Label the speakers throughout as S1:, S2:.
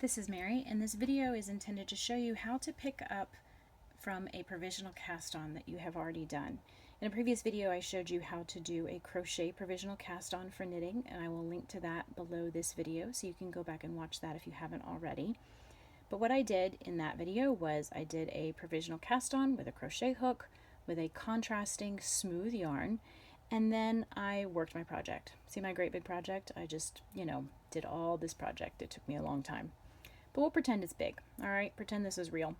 S1: This is Mary, and this video is intended to show you how to pick up from a provisional cast on that you have already done. In a previous video I showed you how to do a crochet provisional cast on for knitting, and I will link to that below this video so you can go back and watch that if you haven't already. But what I did in that video was I did a provisional cast on with a crochet hook with a contrasting smooth yarn, and then I worked my project. See my great big project? I just, did all this project. It took me a long time. But we'll pretend it's big, all right? Pretend this is real.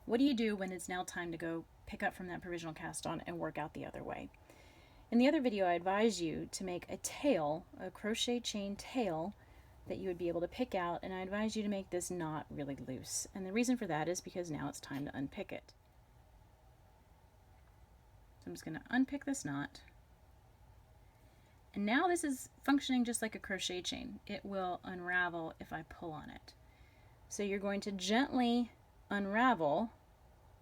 S1: What do you do when it's now time to go pick up from that provisional cast on and work out the other way? In the other video, I advised you to make a tail, a crochet chain tail that you would be able to pick out, and I advised you to make this knot really loose. And the reason for that is because now it's time to unpick it. So I'm just going to unpick this knot. And now this is functioning just like a crochet chain. It will unravel if I pull on it. So you're going to gently unravel,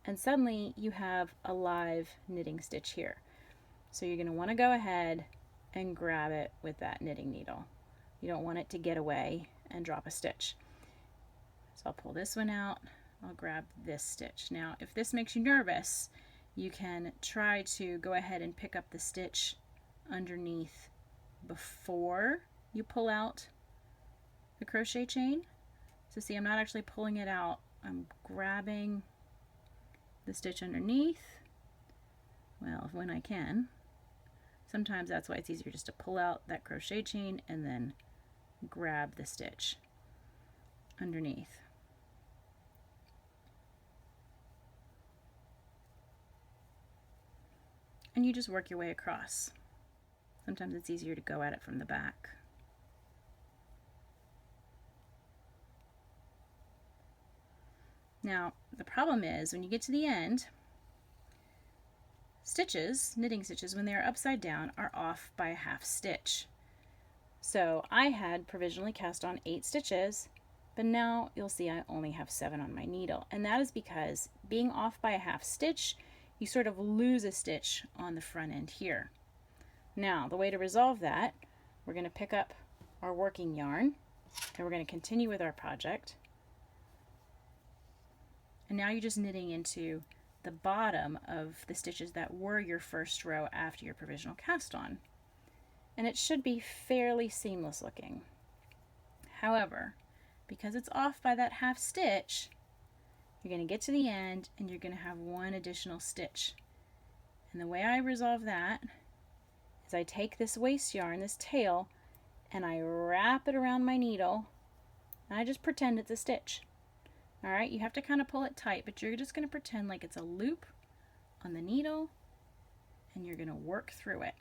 S1: and suddenly you have a live knitting stitch here. So you're going to want to go ahead and grab it with that knitting needle. You don't want it to get away and drop a stitch. So I'll pull this one out. I'll grab this stitch. Now, if this makes you nervous, you can try to go ahead and pick up the stitch underneath before you pull out the crochet chain. So see, I'm not actually pulling it out. I'm grabbing the stitch underneath. Well, when I can. Sometimes that's why it's easier just to pull out that crochet chain and then grab the stitch underneath. And you just work your way across. Sometimes it's easier to go at it from the back. Now, the problem is when you get to the end, stitches, knitting stitches, when they are upside down, are off by a half stitch. So I had provisionally cast on 8 stitches, but now you'll see I only have 7 on my needle. And that is because being off by a half stitch, you sort of lose a stitch on the front end here. Now, the way to resolve that, we're going to pick up our working yarn, and we're going to continue with our project. And now you're just knitting into the bottom of the stitches that were your first row after your provisional cast on. And it should be fairly seamless looking. However, because it's off by that half stitch, you're going to get to the end and you're going to have one additional stitch. And the way I resolve that is I take this waste yarn, this tail, and I wrap it around my needle, and I just pretend it's a stitch. Alright, you have to kind of pull it tight, but you're just going to pretend like it's a loop on the needle, and you're going to work through it.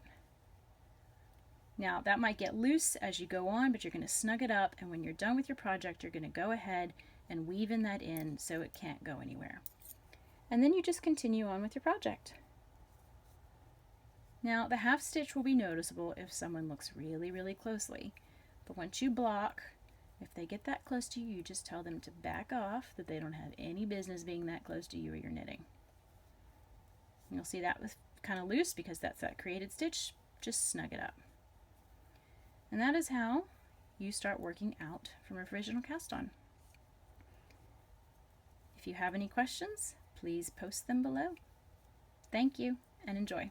S1: Now, that might get loose as you go on, but you're going to snug it up, and when you're done with your project, you're going to go ahead and weave in that in so it can't go anywhere. And then you just continue on with your project. Now, the half stitch will be noticeable if someone looks really, really closely, but once you block, if they get that close to you, you just tell them to back off, that they don't have any business being that close to you or your knitting. You'll see that was kind of loose because that's that created stitch. Just snug it up. And that is how you start working out from a provisional cast on. If you have any questions, please post them below. Thank you and enjoy.